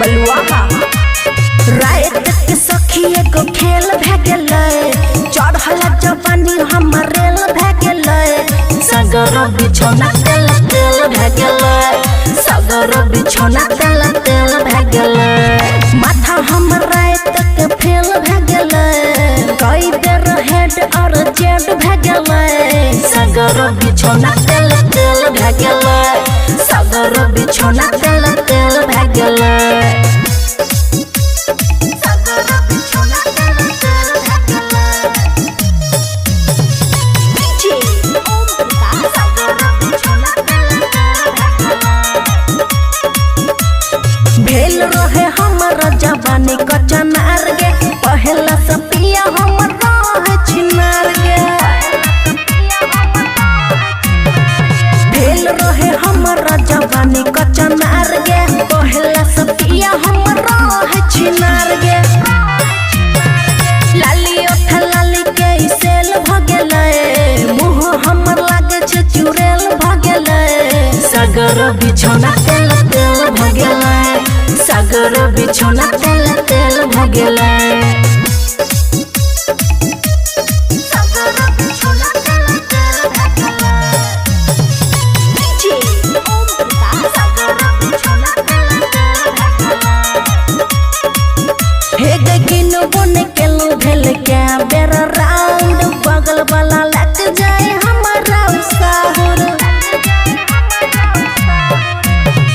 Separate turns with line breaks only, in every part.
बलुआ रात के सखी एगो खेल भे गेलै, चढ़ल जवानी हमर रेल भे गेलै, सगर बिछौना तेल तेल भे गेलै, सगर बिछौना तेल तेल भे गेलै, माथा हमर रात के फेल भे गेलै, कई बेर हेड और जेड भे गेलै, सगर बिछौना तेल तेल भे गेलै, सगर बिछौना तेल तेल भे गेलै। भेल रहे हमर जवानी कचनार गे, पहला से पिया हमर रहे छिनार गे, भेल रहे हमर जवानी कचनार गे, पहला से पिया हमर रहे छिनार गे, लाली ओठ लाली के सेल भ गेलै, मुँह हमर लागे छै चुड़ैल भ गेलै, सगर बिछौना तेल तेल भ गेलै, सगर बिछौना तेल तेल भ गेलै। हे गिन बन केलू भेल क्या बेर राउंड, बगल वाला लग जाए हमारा साहुर,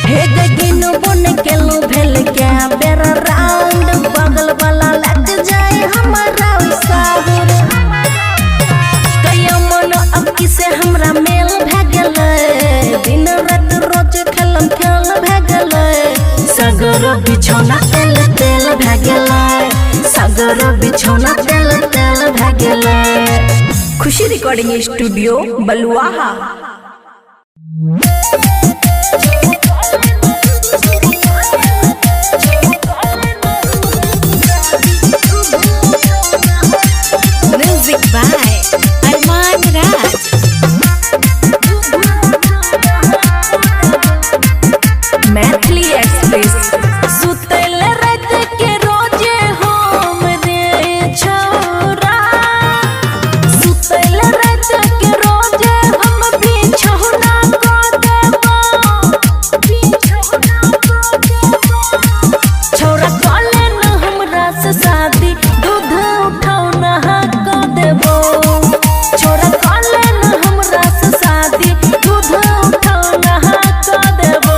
हे गिन बन केलू भेल क्या बेर राउंड, बगल वाला लग जाए हमारा साहुर, कया मन अक्की से हमरा मेल भे गेलै, दिन रात रोज खेलम खेल भे गेलै, सगर बिछौना तेल तेल भे गेलै, सगर बिछौना तेल तेल भे गेलै। Khushi recording studio Balua. Music by Arman Raj. Maithili express. सुतल रात के रोजे हम रे छौरा, सुतल रात के रोजे हम बिछौना को देबो, बिछौना को देबो, छौरा कले न हमरा से शादी, दूध उठौना को देबो, छौरा कले न हमरा से शादी, दूध उठौना को देबो,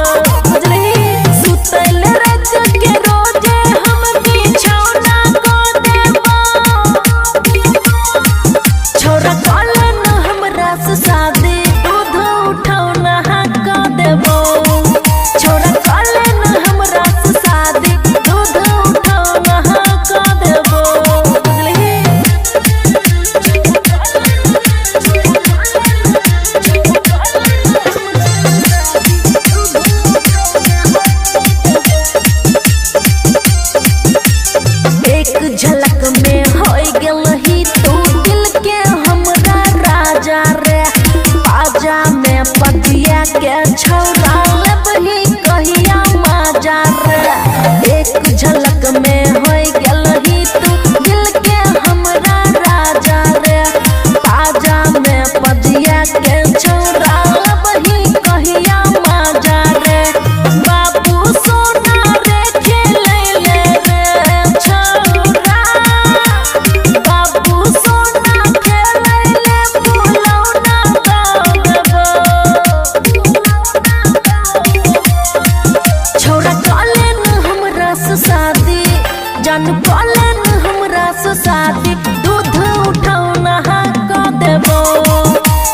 सुतल रात के रोजे हम बिछौना को देबो, छौरा कले न हमरा से शादी, दूध उठौना को देबो, छौरा कले न हमरा से शादी, दूध उठौना को देबो, एक झलक में होय गेलही तू दिल के हमरा राजा रे, बाजा में पतिया के छौरा लेबही कहिया माजा रे, एक झलक में होय गेलही तू दिल के हमरा राजा रे, बाजा में पतिया के छौरा लेबही कहिया माजा रे, बाबू सोना रे खेलै ले रे छौरा, बाबू सोना खेलै ले फुलौना दऽ देबो, छौरा कले न हमरा से शादी, जान कले न हमरा से शादी, दूध उठौना को देबो,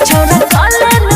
छौरा कले न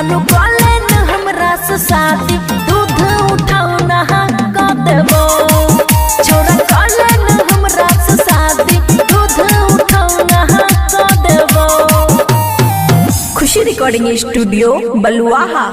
जानू कॉले न हमरा से शादी दूध उठाऊ नहा का देबो छोरा कॉले न हमरा से शादी दूध उठाऊ नहा का देबो। खुशी रिकॉर्डिंग स्टूडियो बलुआहा।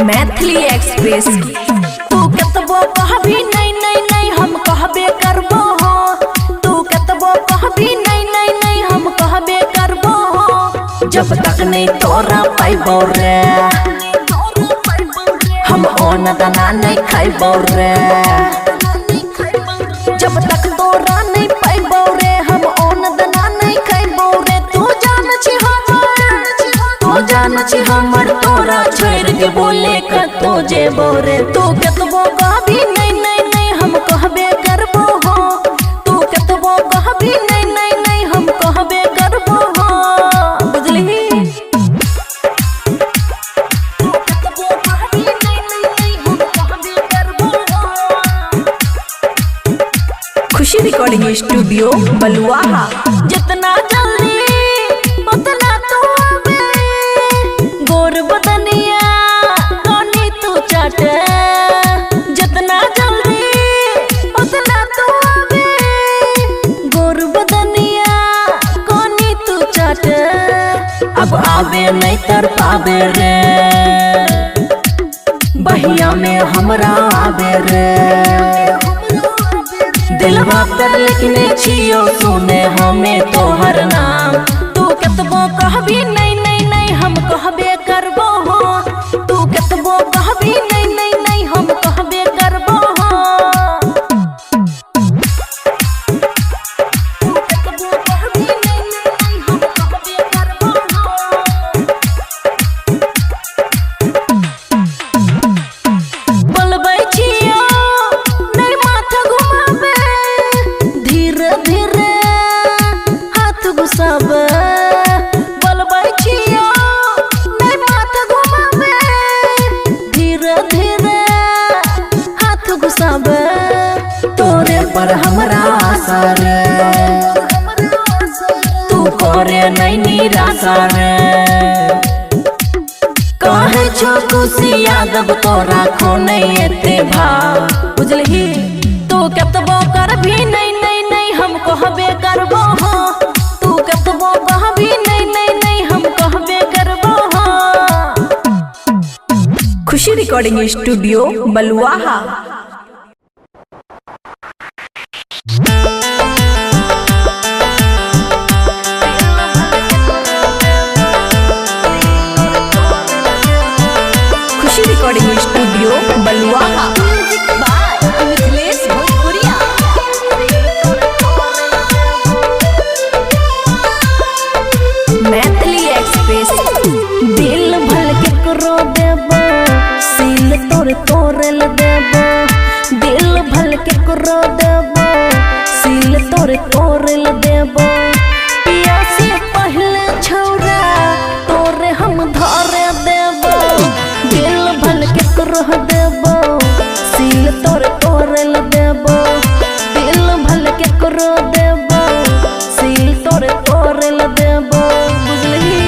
मैथिली एक्सप्रेस तू कतबो कहबी नहीं नहीं नहीं हम कहबे करबो हो तू कतबो कहबी नहीं नहीं नहीं हम कहबे करबो हो जब तक नहीं तोरा पाइबो रे हम ओन दाना नहीं खाइबो रे जब तक तोरा नहीं पाइबो रे हम ओन दाना नहीं खाइबो रे तू जान छी हमर तोरा छोड़ के बोले कतो जेबो रे तू कतबो कहबी नहीं नहीं नहीं हम कहबे करबो हो तू कतबो कहबी नहीं नहीं नहीं हम कहबे करबो हो बुझली तू कतबो कहबी नहीं नहीं नहीं हम कहबे करबो हो। खुशी रिकॉर्डिंग स्टूडियो बलुआहा। जितना जल्दी उतना तू गोर बदनिया कोनी तू चाटे जितना जल्दी उतना तू आवे गोर बदनिया कोनी तू चाटे अब आवे नहीं तर पावे रे बहिया में हमरा आवे रे दिलवा पर लिखने छियो सुने हमें तोहर नाम तू कतबो कहबी नहीं नहीं नहीं हम कहबे करबो हो तू कतबो कहबी नहीं नहीं नहीं हम कहबे करबो हो तू कतबो कहबी नहीं नहीं नहीं हम कहबे करबो हो। बोलबै छियो नहीं माथा घुमाबे धीरे धीरे हाथ घुसाबे बोलबै छियो नहीं माथा घुमाबे धीरे धीरे हाथ घुसाबे तोरे पर हमरा आशा रे तू करे नहीं निराशा रे कहे छो खुशी यादव तोरा खो नहीं एते भाव बुझलही तू कतबो करबी नहीं नहीं नहीं हम कहबे करबो हो तू कतबो कहबी नहीं नहीं नहीं हम कहबे करबो हो। खुशी रिकॉर्डिंग स्टूडियो बलुआहा। खुशी रिकॉर्डिंग स्टूडियो बलुआहा। मैथिली एक्सप्रेस दिल भल के करो देबो सील तोरे तोड़ल देबो दिल भल के करो देबो सील तोरे तोड़ल देबो पिया से पहले छौरा तोरे हम धरे देबो दिल भल के करो देबो सील तोरे तोड़ल देबो दिल भल के करो देबो सील तोरे तोड़ल देबो बुझलही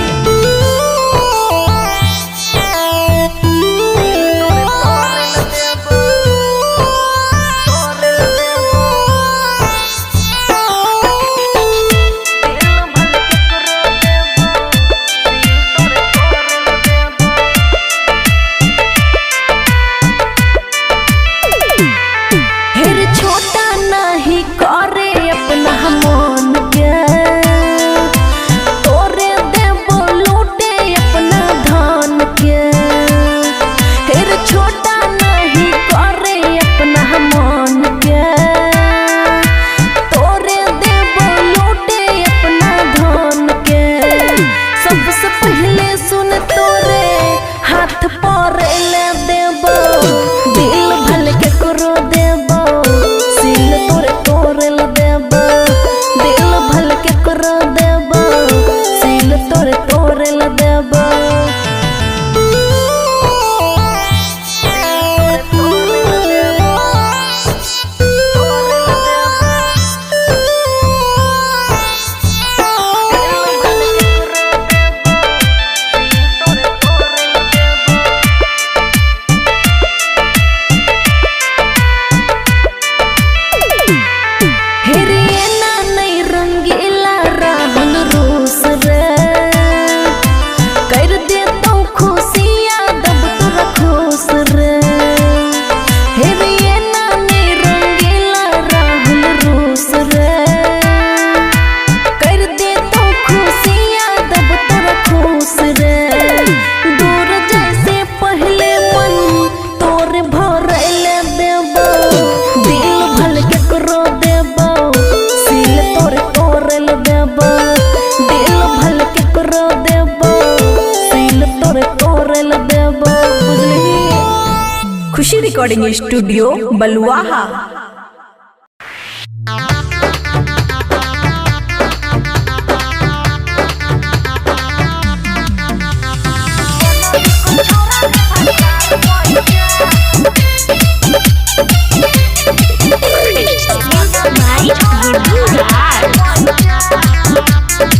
खुशी रिकॉर्डिंग स्टूडियो बलुआहा।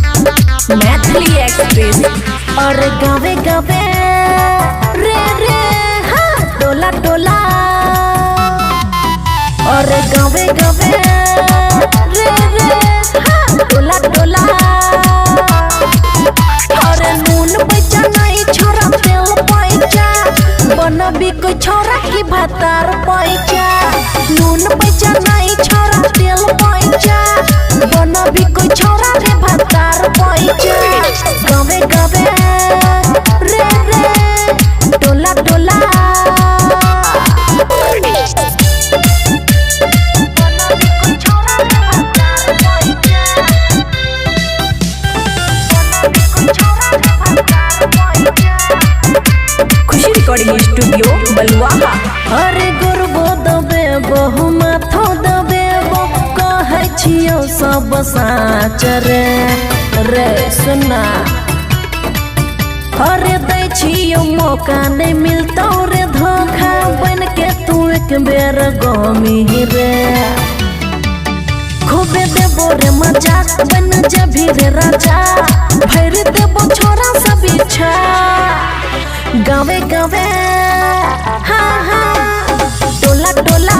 मैथिली एक्सप्रेस और गावे गावे रे रे हाँ टोला टोला और गावे गावे रे रे हाँ टोला टोला और नून पैचा नहीं छोरा तेल पैचा बनबी कोई छोरा की भातार पैचा नून पैचा नहीं छोरा तेल पैचा बनबी कोई छोरा रे भातार पैचा गावे गावे रे रे टोला टोला खुशी रिकॉर्डिंग स्टूडियो बलुआहा। अरे गुरबो दबे बहु माथो दबे कहे छियो सब साच रे सुना अरे दै छियो मौका नहीं मिलतो रे धोखा बन के तू एक बेर गमी रे खूबे देबो रे मजा बन जभी रे राजा भर देबो छोरा सब इच्छा गावे गावे हाँ हाँ टोला टोला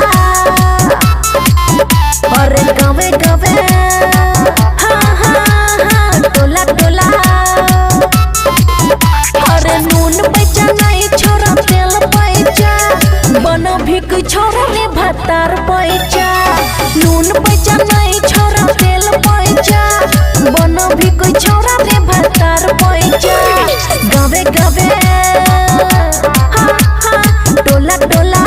अरे गावे गावे हाँ हाँ हाँ टोला टोला अरे नून पैचा नहीं छोरा तेल पैचा बन भी कोई छोरा रे भातार पैचा नून पैचा नहीं छोरा तेल पैचा बन भी कोई छोरा रे भातार पैचा गावे गावे हाँ हाँ टोला टोला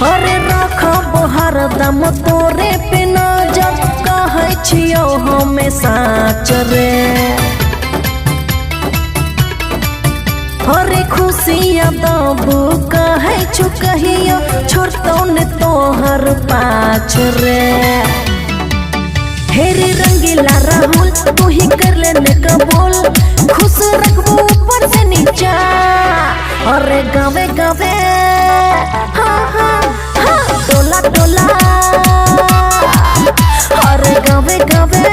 अरे रखबो हरदम तोरे पे नजर कहै छियो हमेशा रे अरे खुशियाँ दबू कहै छु कहियो छोड़तो ने तोहर पाछ रे हेरे रंगीला राहुल तू ही कर लेने कबूल खुश रखबो ऊपर से नीचा अरे गावे गावे हाँ हाँ हाँ टोला टोला अरे गावे गावे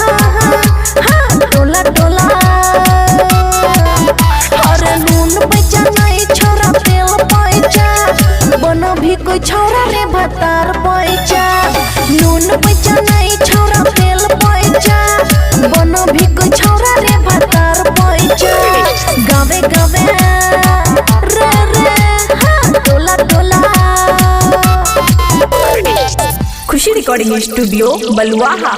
हाँ हाँ हाँ टोला टोला अरे नून पैचा नहीं छोरा तेल पैचा बनो भी कोई छोरा रे भातार पैचा नून पैचा नहीं छोरा तेल पैचा बनो भी कोई छोरा रे भातार पैचा गावे गावे रे रे हाँ टोला टोला खुशी रिकॉर्डिंग स्टूडियो बलुआहा।